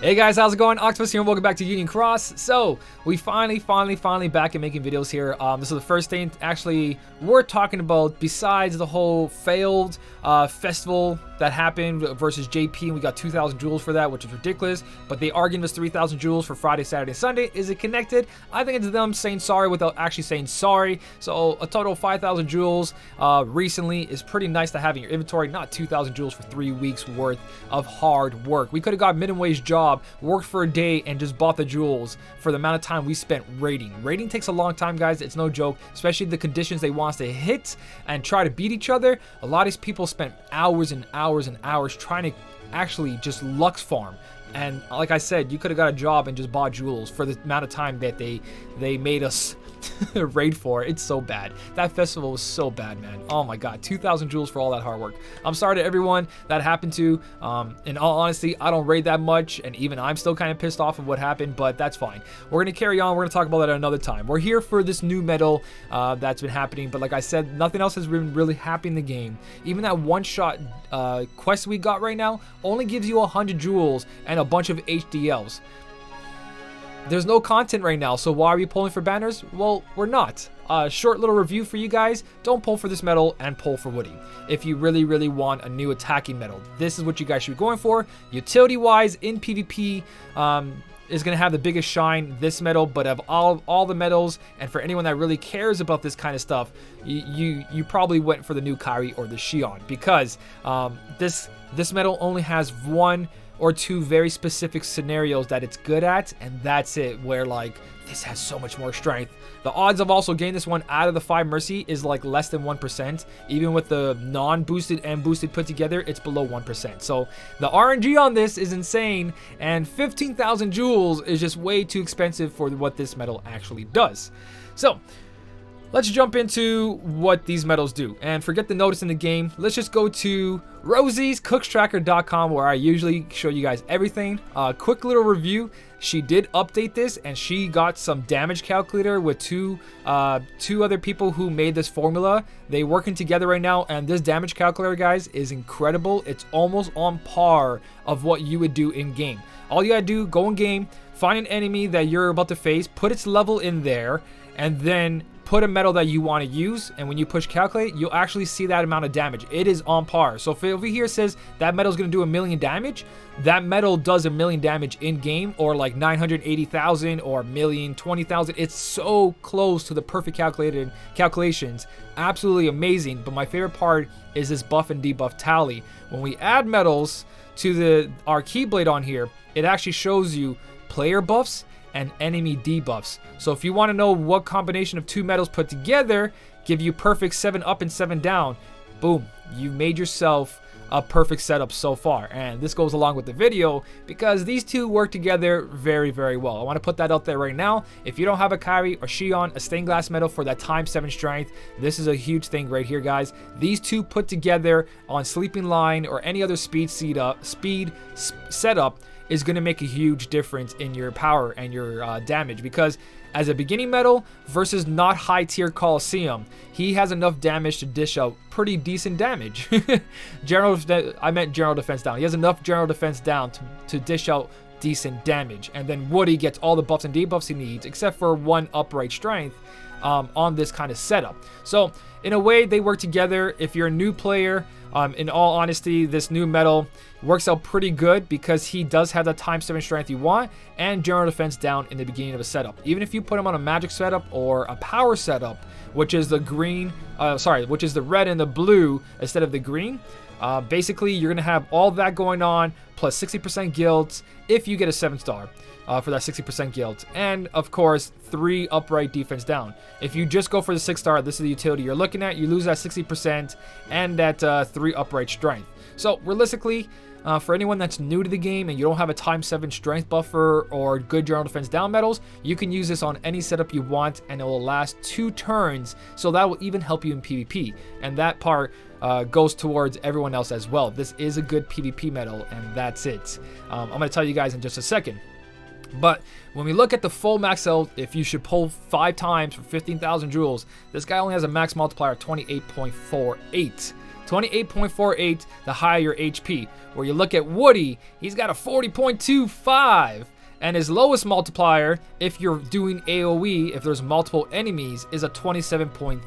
Hey guys, how's it going? Octopus here and welcome back to Union Cross. So, we finally back and making videos here. This is the first thing actually we're talking about besides the whole failed festival that happened versus JP, and we got 2,000 jewels for that, which is ridiculous. But they are giving us 3,000 jewels for Friday, Saturday, Sunday. Is it connected? I think it's them saying sorry without actually saying sorry. So, a total of 5,000 jewels recently is pretty nice to have in your inventory. Not 2,000 jewels for 3 weeks worth of hard work. We could have got minimum wage job, worked for a day, and just bought the jewels for the amount of time we spent raiding. Raiding takes a long time, guys. It's no joke, especially the conditions they want us to hit and try to beat each other. A lot of these people spent hours and hours and hours trying to actually just Lux farm. And like I said, you could have got a job and just bought jewels for the amount of time that they made us raid for. It's so bad. That festival was so bad, man. Oh my god, 2,000 jewels for all that hard work. I'm sorry to everyone that happened to. In all honesty, I don't raid that much, and even I'm still kind of pissed off of what happened, but that's fine. We're gonna carry on. We're gonna talk about that another time. We're here for this new medal that's been happening, but like I said, nothing else has been really happening in the game. Even that one-shot quest we got right now only gives you 100 jewels and a bunch of HDLs. There's no content right now, so why are we pulling for banners? Well, we're not. Short little review for you guys. Don't pull for this medal and pull for Woody. If you really want a new attacking medal, this is what you guys should be going for. Utility-wise, in PvP, is going to have the biggest shine, this medal, but of all the medals, and for anyone that really cares about this kind of stuff, you probably went for the new Kairi or the Shion, because this medal only has one or two very specific scenarios that it's good at, and that's it, where like this has so much more strength. The odds of also getting this one out of the 5 Mercy is like less than 1%. Even with the non-boosted and boosted put together, it's below 1%. So the RNG on this is insane, and 15,000 jewels is just way too expensive for what this medal actually does. So let's jump into what these medals do. And forget the notice in the game. Let's just go to rosiescookstracker.com, where I usually show you guys everything. Quick little review. She did update this, and she got some damage calculator with two other people who made this formula. They working together right now, and this damage calculator, guys, is incredible. It's almost on par of what you would do in game. All you gotta do, go in game, find an enemy that you're about to face, put its level in there, and then put a medal that you want to use, and when you push calculate, you'll actually see that amount of damage. It is on par. So if over here says that medal is going to do 1,000,000 damage, that medal does 1,000,000 damage in game, or like 980,000 or 1,020,000. It's so close to the perfect calculations. Absolutely amazing. But my favorite part is this buff and debuff tally. When we add medals to our Keyblade on here, it actually shows you player buffs and enemy debuffs. So if you want to know what combination of two medals put together give you perfect 7 up and 7 down, boom, you made yourself a perfect setup so far. And this goes along with the video because these two work together very well. I want to put that out there right now. If you don't have a Kairi or Shion, a stained glass medal for that ×7 strength, this is a huge thing right here, guys. These two put together on Sleeping Line or any other speed setup is going to make a huge difference in your power and your damage, because as a beginning medal versus not high tier Coliseum, he has enough damage to dish out pretty decent damage. I meant general defense down. He has enough general defense down to dish out decent damage, and then Woody gets all the buffs and debuffs he needs except for 1 upright strength on this kind of setup. So in a way, they work together. If you're a new player, in all honesty, this new medal works out pretty good because he does have the ×7 strength you want and general defense down in the beginning of a setup. Even if you put him on a magic setup or a power setup, which is the which is the red and the blue instead of the green, basically you're gonna have all that going on plus 60% guilds if you get a 7-star. For that 60% guild, and of course 3 upright defense down. If you just go for the 6-star, this is the utility you're looking at, you lose that 60% and that 3 upright strength. So realistically, for anyone that's new to the game and you don't have a ×7 strength buffer or good general defense down medals, you can use this on any setup you want, and it will last 2 turns, so that will even help you in PvP, and that part goes towards everyone else as well. This is a good PvP medal, and that's it. I'm going to tell you guys in just a second. But when we look at the full max out, if you should pull 5 times for 15,000 jewels, this guy only has a max multiplier of 28.48. 28.48, the higher your HP. Where you look at Woody, he's got a 40.25. And his lowest multiplier, if you're doing AoE, if there's multiple enemies, is a 27.38.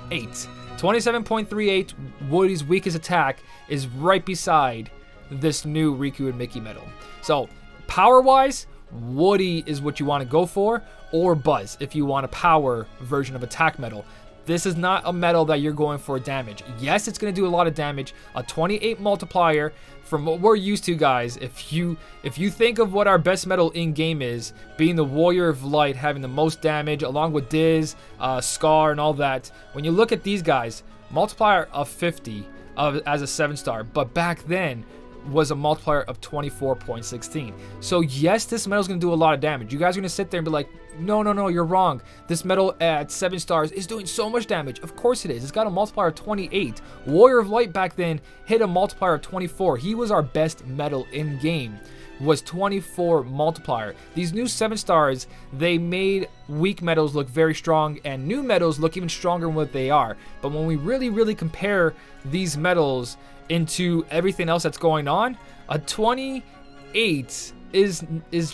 27.38, Woody's weakest attack, is right beside this new Riku and Mickey medal. So, power-wise, Woody is what you want to go for, or Buzz if you want a power version of attack medal. This is not a medal that you're going for damage. Yes, it's going to do a lot of damage. A 28 multiplier from what we're used to, guys. If you think of what our best medal in game is, being the Warrior of Light, having the most damage, along with Diz, Scar, and all that. When you look at these guys, multiplier of 50 as a 7-star, but back then was a multiplier of 24.16. So yes, this medal is going to do a lot of damage. You guys are going to sit there and be like, no, you're wrong. This medal at 7 stars is doing so much damage. Of course it is. It's got a multiplier of 28. Warrior of Light back then hit a multiplier of 24. He was our best medal in game, was 24 multiplier. These new 7 stars, they made weak medals look very strong and new medals look even stronger than what they are. But when we really compare these medals into everything else that's going on, a 28 is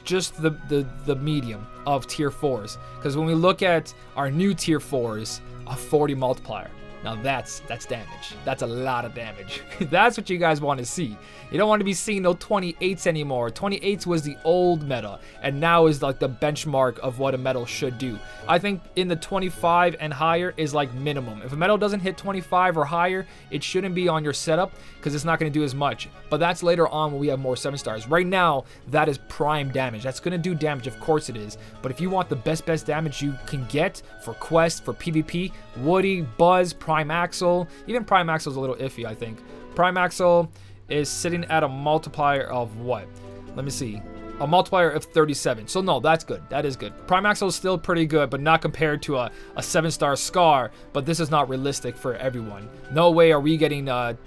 just the medium of tier 4s. Because when we look at our new tier 4s, a 40 multiplier. Now that's damage. That's a lot of damage. That's what you guys want to see. You don't want to be seeing no 28s anymore. 28s was the old meta, and now is like the benchmark of what a medal should do. I think in the 25 and higher is like minimum. If a medal doesn't hit 25 or higher, it shouldn't be on your setup because it's not going to do as much. But that's later on when we have more 7 stars. Right now, that is prime damage. That's going to do damage, of course it is. But if you want the best damage you can get for quest, for PvP, Woody, Buzz, Prime Axel, even Prime Axel is a little iffy, I think. Prime Axel is sitting at a multiplier of what? Let me see. A multiplier of 37. So no, that's good. That is good. Prime Axel is still pretty good, but not compared to a 7-star Scar. But this is not realistic for everyone. No way are we getting that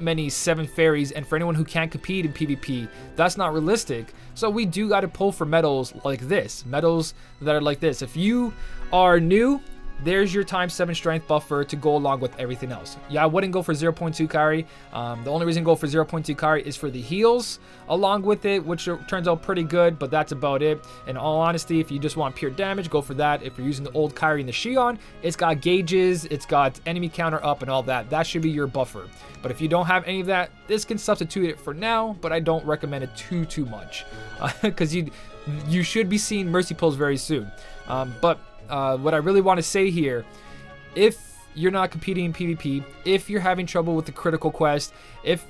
many 7 fairies, and for anyone who can't compete in PvP, that's not realistic. So we do got to pull for medals like this. Medals that are like this. If you are new, there's your times 7 strength buffer to go along with everything else. Yeah, I wouldn't go for 0.2 carry. The only reason to go for 0.2 carry is for the heals along with it, which turns out pretty good, but that's about it. In all honesty, if you just want pure damage, go for that. If you're using the old carry and the Shion, it's got gauges, it's got enemy counter up and all that. That should be your buffer. But if you don't have any of that, this can substitute it for now, but I don't recommend it too much. Because you should be seeing mercy pulls very soon. What I really want to say here, if you're not competing in PvP, if you're having trouble with the critical quest, if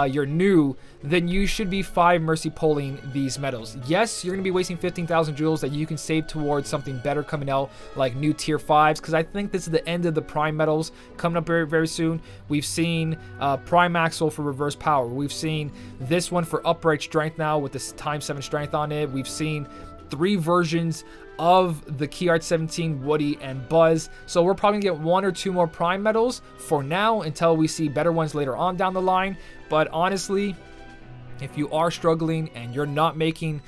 you're new, then you should be 5 mercy pulling these medals. Yes, you're going to be wasting 15,000 jewels that you can save towards something better coming out, like new tier 5s, because I think this is the end of the prime medals coming up very soon. We've seen Prime Axel for reverse power. We've seen this one for upright strength now with this times 7 strength on it. We've seen 3 versions of the Key Art 17, Woody, and Buzz. So we're probably gonna get 1 or 2 more prime medals for now until we see better ones later on down the line. But honestly, if you are struggling and you're not making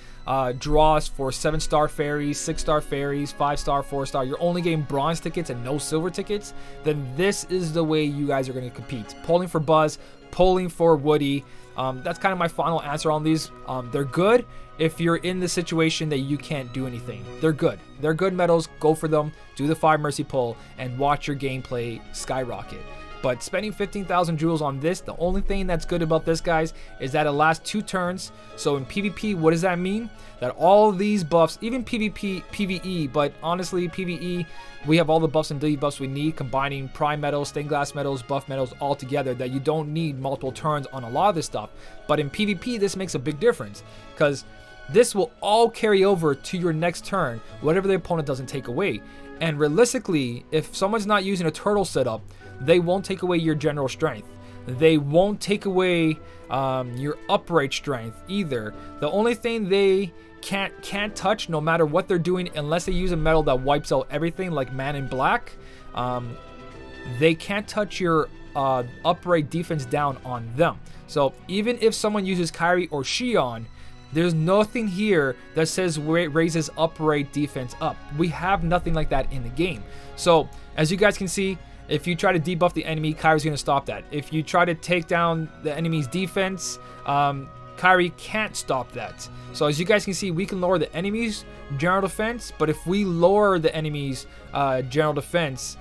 draws for 7-star fairies, 6-star fairies, 5-star, 4-star, you're only getting bronze tickets and no silver tickets, then this is the way you guys are going to compete. Pulling for Buzz, pulling for Woody. That's kind of my final answer on these. They're good if you're in the situation that you can't do anything. They're good. They're good medals. Go for them. Do the 5 mercy pull and watch your gameplay skyrocket. But spending 15,000 jewels on this, the only thing that's good about this, guys, is that it lasts 2 turns. So in PvP, what does that mean? That all of these buffs, even PvP, PvE, but honestly, PvE, we have all the buffs and debuffs we need, combining prime medals, stained glass medals, buff medals all together, that you don't need multiple turns on a lot of this stuff. But in PvP, this makes a big difference, because this will all carry over to your next turn, whatever the opponent doesn't take away. And realistically, if someone's not using a turtle setup, they won't take away your general strength. They won't take away your upright strength either. The only thing they can't touch, no matter what they're doing, unless they use a medal that wipes out everything, like Man in Black, they can't touch your upright defense down on them. So even if someone uses Kairi or Shion, there's nothing here that says raises upright defense up. We have nothing like that in the game. So as you guys can see, If you try to debuff the enemy, Kyrie's going to stop that. If you try to take down the enemy's defense, Kyrie can't stop that. So as you guys can see, we can lower the enemy's general defense, but if we lower the enemy's general defense,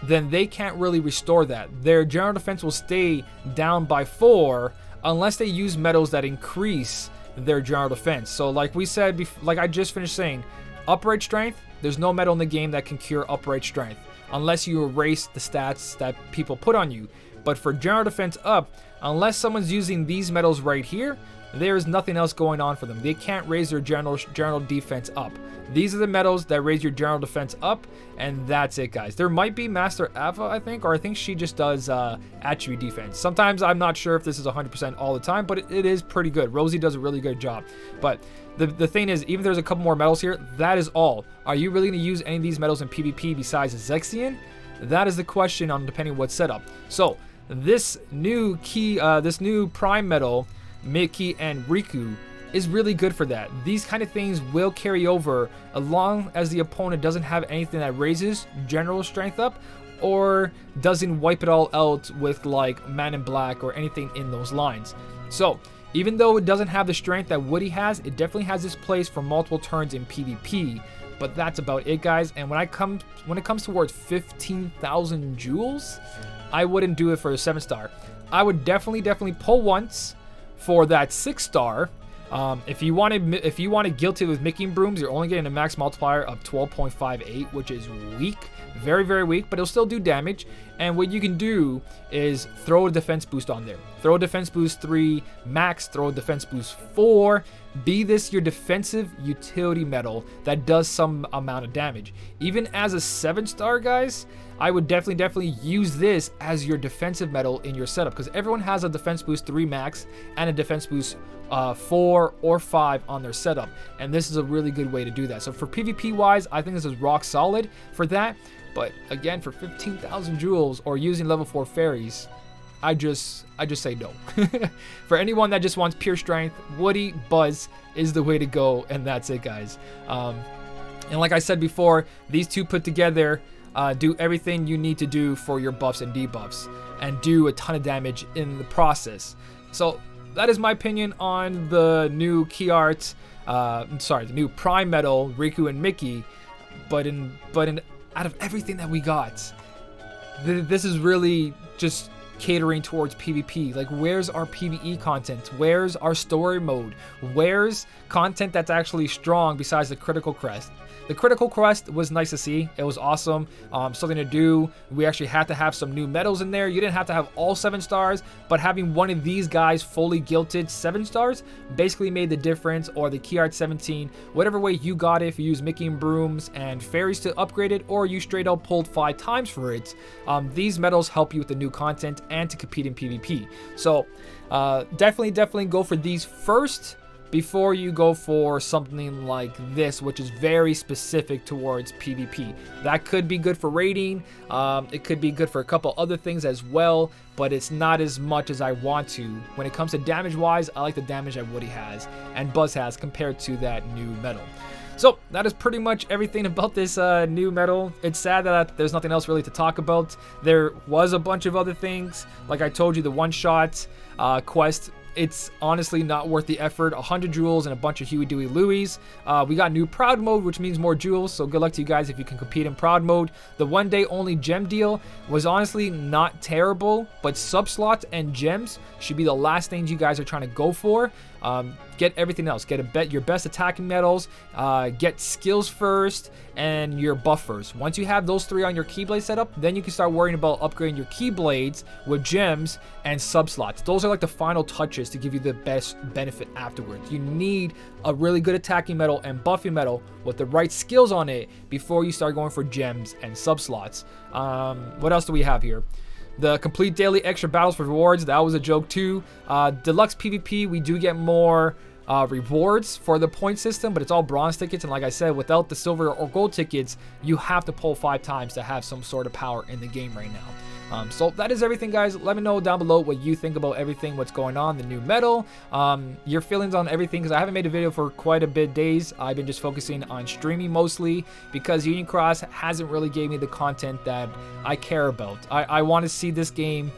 then they can't really restore that. Their general defense will stay down by 4 unless they use medals that increase their general defense. So like we said, like I just finished saying, upright strength, there's no medal in the game that can cure upright strength unless you erase the stats that people put on you. But for general defense up, unless someone's using these medals right here, there is nothing else going on for them. They can't raise their general defense up. These are the medals that raise your general defense up, and that's it, guys. There might be Master Ava, I think, or I think she just does attribute defense. Sometimes I'm not sure if this is 100% all the time, but it is pretty good. Rosie does a really good job. But the thing is, even if there's a couple more medals here, that is all. Are you really going to use any of these medals in PvP besides Zexion? That is the question on depending what setup. So this new this new Prime medal, Mickey and Riku, is really good for that. These kind of things will carry over as long as the opponent doesn't have anything that raises general strength up or doesn't wipe it all out with like Man in Black or anything in those lines. So even though it doesn't have the strength that Woody has, it definitely has this place for multiple turns in PvP. But that's about it, guys. And when it comes towards 15,000 jewels, I wouldn't do it for a 7-star. I would definitely pull once for that 6-star. If you want to guilt it with Mickey and Brooms, you're only getting a max multiplier of 12.58, which is weak, very weak, but it'll still do damage. And what you can do is throw a defense boost on there. Throw a defense boost 3 max, throw a defense boost 4. Be this your defensive utility medal that does some amount of damage. Even as a 7-star, guys, I would definitely use this as your defensive medal in your setup, because everyone has a defense boost 3 max and a defense boost 4 or 5 on their setup, and this is a really good way to do that. So for PvP wise, I think this is rock solid for that. But again, for 15,000 jewels or using level 4 fairies, I just say no. For anyone that just wants pure strength, Woody, Buzz is the way to go, and that's it, guys. And like I said before, these two put together do everything you need to do for your buffs and debuffs, and do a ton of damage in the process. So that is my opinion on the new key art, the new Prime medal, Riku and Mickey. But out of everything that we got, this is really just catering towards PvP. Like, where's our PvE content? Where's our story mode? Where's content that's actually strong besides the critical crest? The critical crest was nice to see. It was awesome. Something to do. We actually had to have some new medals in there. You didn't have to have all 7 stars, but having one of these guys fully guilted 7 stars basically made the difference, or the key art 17, whatever way you got it. If you use Mickey and Brooms and fairies to upgrade it, or you straight up pulled 5 times for it, these medals help you with the new content and to compete in PvP. So definitely go for these first before you go for something like this, which is very specific towards PvP. That could be good for raiding, it could be good for a couple other things as well, but it's not as much as I want to. When it comes to damage wise, I like the damage that Woody has and Buzz has compared to that new medal. So that is pretty much everything about this new medal. It's sad that there's nothing else really to talk about. There was a bunch of other things. Like I told you, the one-shot quest, it's honestly not worth the effort. 100 jewels and a bunch of Huey, Dewey, Louies. We got new Proud mode, which means more jewels, so good luck to you guys if you can compete in Proud mode. The one-day only gem deal was honestly not terrible, but sub-slots and gems should be the last things you guys are trying to go for. Get everything else. Get your best attacking medals, get skills first, and your buff first. Once you have those 3 on your Keyblade setup, then you can start worrying about upgrading your Keyblades with gems and sub-slots. Those are like the final touches to give you the best benefit afterwards. You need a really good attacking medal and buffing medal with the right skills on it before you start going for gems and sub-slots. What else do we have here? The complete daily extra battles for rewards, that was a joke too. Deluxe PvP, we do get more rewards for the point system, but it's all bronze tickets. And like I said, without the silver or gold tickets, you have to pull 5 times to have some sort of power in the game right now. So that is everything, guys. Let me know down below what you think about everything, what's going on, the new medal, your feelings on everything, because I haven't made a video for quite a bit days. I've been just focusing on streaming mostly because Union Cross hasn't really gave me the content that I care about. I want to see this game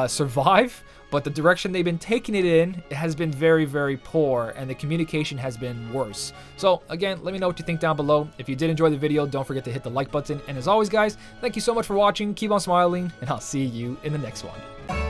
survive, but the direction they've been taking it in has been very, very poor, and the communication has been worse. So again, let me know what you think down below. If you did enjoy the video, don't forget to hit the like button. And as always, guys, thank you so much for watching. Keep on smiling, and I'll see you in the next one.